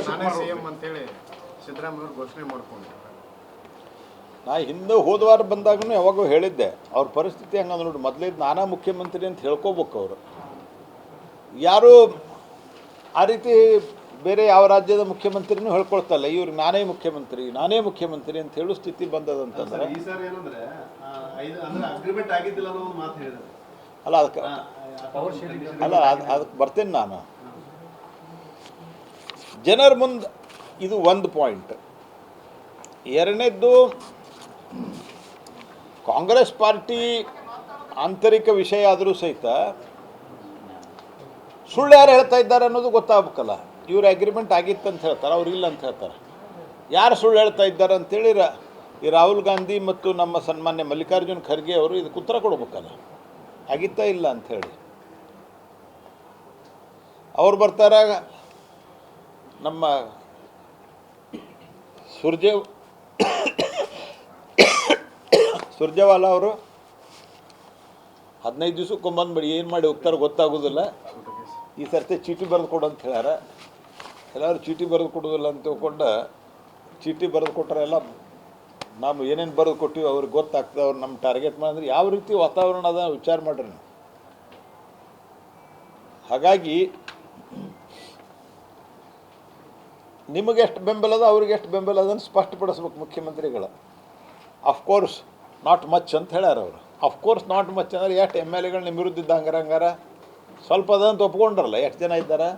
ನಾನೇ ಸಿಎಂ ಅಂತೇಳಿ ಸಿದ್ದರಾಮಯ್ಯ ಘೋಷಣೆ ಮಾಡ್ಕೊಂಡು ನಾ ಹಿಂದೆ ಹೋದವಾರ ಬಂದಾಗೂ ಯಾವಾಗೂ ಹೇಳಿದ್ದೆ ಅವ್ರ ಪರಿಸ್ಥಿತಿ ಹಂಗಂದು ನೋಡಿ ಮೊದಲಿದ್ದು ನಾನಾ ಮುಖ್ಯಮಂತ್ರಿ ಅಂತ ಹೇಳ್ಕೋಬೇಕು ಅವರು ಯಾರು ಆ ರೀತಿ ಬೇರೆ ಯಾವ ರಾಜ್ಯದ ಮುಖ್ಯಮಂತ್ರಿನೂ ಹೇಳ್ಕೊಳ್ತಲ್ಲ ಇವ್ರಿಗೆ ನಾನೇ ಮುಖ್ಯಮಂತ್ರಿ ಅಂತ ಹೇಳೋ ಸ್ಥಿತಿ ಬಂದದಂತಂದ್ರೆ ಈ ಸರ್ ಏನಂದ್ರೆ ಅಗ್ರಿಮೆಂಟ್ ಆಗಿದ್ದಿಲ್ಲ ಅನ್ನೋ ಒಂದು ಮಾತು ಹೇಳಿದ್ದಾರೆ ಅಲ್ಲ ಅದಕ್ಕೆ ಅದಕ್ಕೆ ಬರ್ತೇನೆ ನಾನು ಜನರ ಮುಂದೆ ಇದು ಒಂದು ಪಾಯಿಂಟ್ ಎರಡನೇದ್ದು ಕಾಂಗ್ರೆಸ್ ಪಾರ್ಟಿ ಆಂತರಿಕ ವಿಷಯ ಆದರೂ ಸಹಿತ ಸುಳ್ಳು ಯಾರು ಹೇಳ್ತಾ ಇದ್ದಾರೆ ಅನ್ನೋದು ಗೊತ್ತಾಗಬೇಕಲ್ಲ ಇವ್ರು ಅಗ್ರಿಮೆಂಟ್ ಆಗಿತ್ತು ಅಂತ ಹೇಳ್ತಾರೆ ಅವ್ರು ಇಲ್ಲ ಅಂತ ಹೇಳ್ತಾರೆ ಯಾರು ಸುಳ್ಳು ಹೇಳ್ತಾ ಇದ್ದಾರೆ ಅಂತೇಳಿ ಈ ರಾಹುಲ್ ಗಾಂಧಿ ಮತ್ತು ನಮ್ಮ ಸನ್ಮಾನ್ಯ ಮಲ್ಲಿಕಾರ್ಜುನ್ ಖರ್ಗೆ ಅವರು ಇದಕ್ಕೆ ಉತ್ತರ ಕೊಡ್ಬೇಕಲ್ಲ ಆಗಿತ್ತಾ ಇಲ್ಲ ಅಂಥೇಳಿ ಅವ್ರು ಬರ್ತಾರ ನಮ್ಮ ಸುರ್ಜೇವಾಲಾ ಅವರು 15 ದಿವಸಕ್ಕೊಂಬಂದ್ಬಿಡಿ ಏನು ಮಾಡಿ ಹೋಗ್ತಾರೆ ಗೊತ್ತಾಗೋದಿಲ್ಲ ಈ ಸರ್ತಿ ಚೀಟಿ ಬರೆದು ಕೊಡು ಅಂತ ಹೇಳ್ಯಾರ ಎಲ್ಲರೂ ಚೀಟಿ ಬರೆದು ಕೊಡೋದಿಲ್ಲ ಅಂತ ತಿಳ್ಕೊಂಡು ಚೀಟಿ ಬರೆದು ಕೊಟ್ಟರೆ ಎಲ್ಲ ನಾವು ಏನೇನು ಬರೆದು ಕೊಟ್ಟಿವಿ ಅವ್ರಿಗೆ ಗೊತ್ತಾಗ್ತದೆ ಅವ್ರು ನಮ್ಮ ಟಾರ್ಗೆಟ್ ಮಾಡಿದ್ರೆ ಯಾವ ರೀತಿ ವಾತಾವರಣ ಅದ ವಿಚಾರ ಮಾಡ್ರಿ ನೀವು ಹಾಗಾಗಿ ನಿಮಗೆ ಎಷ್ಟು ಬೆಂಬಲ ಅದ ಅವ್ರಿಗೆ ಎಷ್ಟು ಬೆಂಬಲ ಅದನ್ನು ಸ್ಪಷ್ಟಪಡಿಸ್ಬೇಕು ಮುಖ್ಯಮಂತ್ರಿಗಳು ಅಫ್ಕೋರ್ಸ್ ನಾಟ್ ಮಚ್ ಅಂತ ಹೇಳ್ಯಾರ ಅವರು ಅಫ್ಕೋರ್ಸ್ ನಾಟ್ ಮಚ್ ಅಂದ್ರೆ ಎಷ್ಟು ಎಮ್ ಎಲ್ ಎಗಳು ನಿಮ್ಮ ವಿರುದ್ಧ ಇದ್ದ ಹಂಗಾರ ಸ್ವಲ್ಪ ಅದಂತ ಒಪ್ಕೊಂಡ್ರಲ್ಲ ಎಷ್ಟು ಜನ ಇದ್ದಾರೆ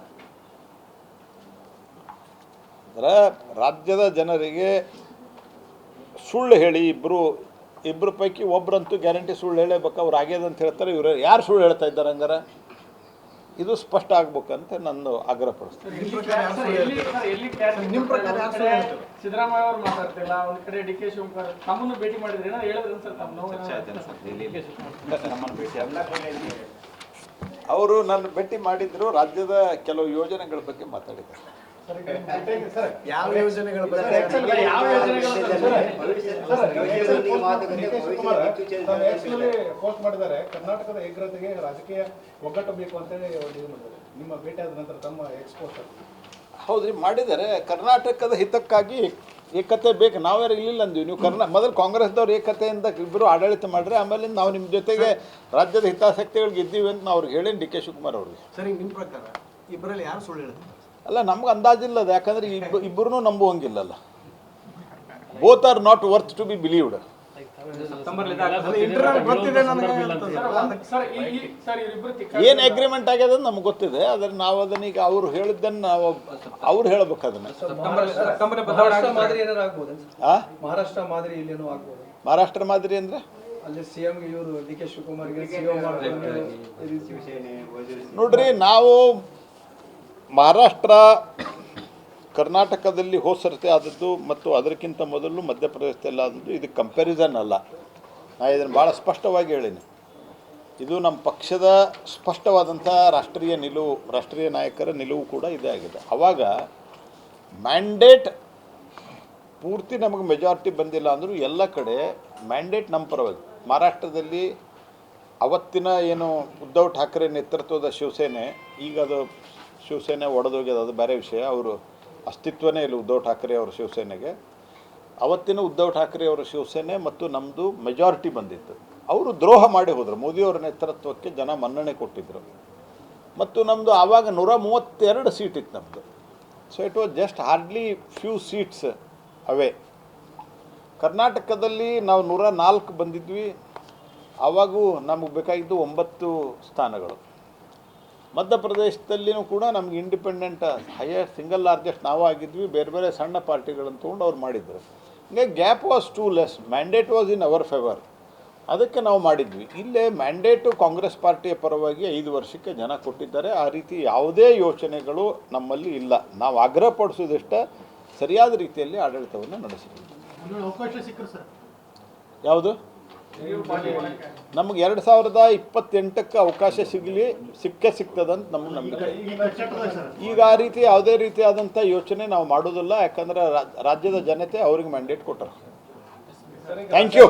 ಅಂದ್ರೆ ರಾಜ್ಯದ ಜನರಿಗೆ ಸುಳ್ಳು ಹೇಳಿ ಇಬ್ಬರು ಪೈಕಿ ಒಬ್ಬರಂತೂ ಗ್ಯಾರಂಟಿ ಸುಳ್ಳು ಹೇಳಬೇಕು ಅವ್ರು ಆಗ್ಯದ ಅಂತ ಹೇಳ್ತಾರೆ ಇವರು ಯಾರು ಸುಳ್ಳು ಹೇಳ್ತಾ ಇದ್ದಾರೆ ಹಂಗಾರ ಇದು ಸ್ಪಷ್ಟ ಆಗ್ಬೇಕಂತ ನಾನು ಆಗ್ರಹ ಪಡಿಸ್ತೀನಿ ಸಿದ್ದರಾಮಯ್ಯ ಅವರು ಮಾತಾಡ್ತಿಲ್ಲ ಒಂದ್ ಕಡೆ ಡಿ ಕೆ ಶಿವಕುಮಾರ್ ತಮ್ಮನ್ನು ಭೇಟಿ ಮಾಡಿದ್ರೆ ಅವರು ನನ್ನ ಭೇಟಿ ಮಾಡಿದ್ರು ರಾಜ್ಯದ ಕೆಲವು ಯೋಜನೆಗಳ ಬಗ್ಗೆ ಮಾತಾಡಿದ್ದಾರೆ ಯಾವ ಯೋಜನೆಗಳ ಪೋಸ್ಟ್ ಮಾಡಿದ್ದಾರೆ ಕರ್ನಾಟಕದ ಏಕತೆಗೆ ರಾಜಕೀಯ ಒಗ್ಗಟ್ಟು ಬೇಕು ಅಂತೇಳಿ ನಿಮ್ಮ ಭೇಟಿ ಆದ ನಂತರ ತಮ್ಮ ಎಕ್ಸ್ಪೋಸ್ಟ್ ಹೌದ್ರಿ ಮಾಡಿದ್ದಾರೆ ಕರ್ನಾಟಕದ ಹಿತಕ್ಕಾಗಿ ಏಕತೆ ಬೇಕು ನಾವ್ಯಾರು ಇರಲಿಲ್ಲ ಅಂದ್ವಿ ನೀವು ಮೊದಲು ಕಾಂಗ್ರೆಸ್ದವ್ರು ಏಕತೆಯಿಂದ ಇಬ್ಬರು ಆಡಳಿತ ಮಾಡ್ರಿ ಆಮೇಲೆ ನಾವು ನಿಮ್ಮ ಜೊತೆಗೆ ರಾಜ್ಯದ ಹಿತಾಸಕ್ತಿಗಳಿಗೆ ಇದ್ದೀವಿ ಅಂತ ನಾವು ಅವ್ರಿಗೆ ಹೇಳೀನಿ ಡಿ ಕೆ ಶಿವಕುಮಾರ್ ಅವ್ರಿಗೆ ಸರಿ ನಿಮ್ಮ ಪ್ರಕಾರ ಇಬ್ಬರಲ್ಲಿ ಯಾರು ಸುಳ್ಳು ಹೇಳ್ತಾರೆ ಅಲ್ಲ ನಮ್ಗೆ ಅಂದಾಜಿಲ್ಲ ಅದು ಯಾಕಂದ್ರೆ ಇಬ್ಬರೂ ನಂಬುವಂಗಿಲ್ಲಲ್ಲ both are not worth to be believed ಏನು ಅಗ್ರಿಮೆಂಟ್ ಆಗ್ಯದ ನಮ್ಗೆ ಗೊತ್ತಿದೆ ಆದ್ರೆ ನಾವು ಅದನ್ನ ಈಗ ಅವ್ರು ಹೇಳಿದ್ದನ್ನು ನಾವು ಅವ್ರು ಹೇಳ್ಬೇಕು ಅದನ್ನ ಮಹಾರಾಷ್ಟ್ರ ಮಾದರಿ ಇಲ್ಲೇನೋ ಆಗ್ಬೋದು ಮಹಾರಾಷ್ಟ್ರ ಮಾದರಿ ಅಂದ್ರೆ ಅಲ್ಲಿ ಸಿಎಂ ಇವರು ಡಿ ಕೆ ಶಿವಕುಮಾರ್ಗೆ ನೋಡ್ರಿ ನಾವು ಮಹಾರಾಷ್ಟ್ರ ಕರ್ನಾಟಕದಲ್ಲಿ ಹೋದ ಸರ್ತಿ ಆದದ್ದು ಮತ್ತು ಅದಕ್ಕಿಂತ ಮೊದಲು ಮಧ್ಯಪ್ರದೇಶದಲ್ಲಿ ಆದದ್ದು ಇದು ಕಂಪ್ಯಾರಿಸನ್ ಅಲ್ಲ ನಾನು ಇದನ್ನು ಭಾಳ ಸ್ಪಷ್ಟವಾಗಿ ಹೇಳೀನಿ ಇದು ನಮ್ಮ ಪಕ್ಷದ ಸ್ಪಷ್ಟವಾದಂಥ ರಾಷ್ಟ್ರೀಯ ನಾಯಕರ ನಿಲುವು ಕೂಡ ಇದೇ ಆಗಿದೆ ಆವಾಗ ಮ್ಯಾಂಡೇಟ್ ಪೂರ್ತಿ ನಮಗೆ ಮೆಜಾರಿಟಿ ಬಂದಿಲ್ಲ ಅಂದರೂ ಎಲ್ಲ ಕಡೆ ಮ್ಯಾಂಡೇಟ್ ನಮ್ಮ ಪರವಾಗಿ ಮಹಾರಾಷ್ಟ್ರದಲ್ಲಿ ಅವತ್ತಿನ ಏನು ಉದ್ಧವ್ ಠಾಕ್ರೆ ನೇತೃತ್ವದ ಶಿವಸೇನೆ ಈಗ ಅದು ಶಿವಸೇನೆ ಒಡೆದೋಗ್ಯದ ಅದು ಬೇರೆ ವಿಷಯ ಅವರು ಅಸ್ತಿತ್ವನೇ ಇಲ್ಲ ಉದ್ಧವ್ ಠಾಕ್ರೆ ಅವರ ಶಿವಸೇನೆಗೆ ಅವತ್ತಿನ ಉದ್ಧವ್ ಠಾಕ್ರೆ ಅವರ ಶಿವಸೇನೆ ಮತ್ತು ನಮ್ಮದು ಮೆಜಾರಿಟಿ ಬಂದಿತ್ತು ಅವರು ದ್ರೋಹ ಮಾಡಿ ಹೋದರು ಮೋದಿಯವರ ನೇತೃತ್ವಕ್ಕೆ ಜನ ಮನ್ನಣೆ ಕೊಟ್ಟಿದ್ದರು ಮತ್ತು ನಮ್ಮದು ಆವಾಗ 132 ಸೀಟ್ ಇತ್ತು ನಮ್ಮದು so it was just hardly few seats away ಕರ್ನಾಟಕದಲ್ಲಿ ನಾವು 104 ಬಂದಿದ್ವಿ ಆವಾಗೂ ನಮಗೆ ಬೇಕಾಗಿದ್ದು 9 ಸ್ಥಾನಗಳು ಮಧ್ಯಪ್ರದೇಶದಲ್ಲಿನೂ ಕೂಡ ನಮ್ಗೆ ಇಂಡಿಪೆಂಡೆಂಟ್ ಹೈಯೆಸ್ಟ್ ಸಿಂಗಲ್ ಲಾರ್ಜೆಸ್ಟ್ ನಾವು ಆಗಿದ್ವಿ ಬೇರೆ ಬೇರೆ ಸಣ್ಣ ಪಾರ್ಟಿಗಳನ್ನು ತೊಗೊಂಡು ಅವ್ರು ಮಾಡಿದ್ರು ಹೀಗೆ gap was two less mandate was in our favour ಅದಕ್ಕೆ ನಾವು ಮಾಡಿದ್ವಿ ಇಲ್ಲೇ ಮ್ಯಾಂಡೇಟು ಕಾಂಗ್ರೆಸ್ ಪಾರ್ಟಿಯ ಪರವಾಗಿ 5 ವರ್ಷಕ್ಕೆ ಜನ ಕೊಟ್ಟಿದ್ದಾರೆ ಆ ರೀತಿ ಯಾವುದೇ ಯೋಚನೆಗಳು ನಮ್ಮಲ್ಲಿ ಇಲ್ಲ ನಾವು ಆಗ್ರಹ ಪಡಿಸೋದಷ್ಟೇ ಸರಿಯಾದ ರೀತಿಯಲ್ಲಿ ಆಡಳಿತವನ್ನು ನಡೆಸಿದ್ವಿ ಅವಕಾಶ ಸಿಕ್ಕರು ಸರ್ ಯಾವುದು ನಮಗೆ 2028ಕ್ಕೆ ಅವಕಾಶ ಸಿಗ್ತದಂತ ನಮಗೆ ನಂಬಿಕೆ ಈಗ ಆ ರೀತಿ ಯಾವುದೇ ರೀತಿಯಾದಂಥ ಯೋಚನೆ ನಾವು ಮಾಡೋದಿಲ್ಲ ಯಾಕಂದ್ರೆ ರಾಜ್ಯದ ಜನತೆ ಅವ್ರಿಗೆ ಮ್ಯಾಂಡೇಟ್ ಕೊಟ್ಟರು ಥ್ಯಾಂಕ್ ಯು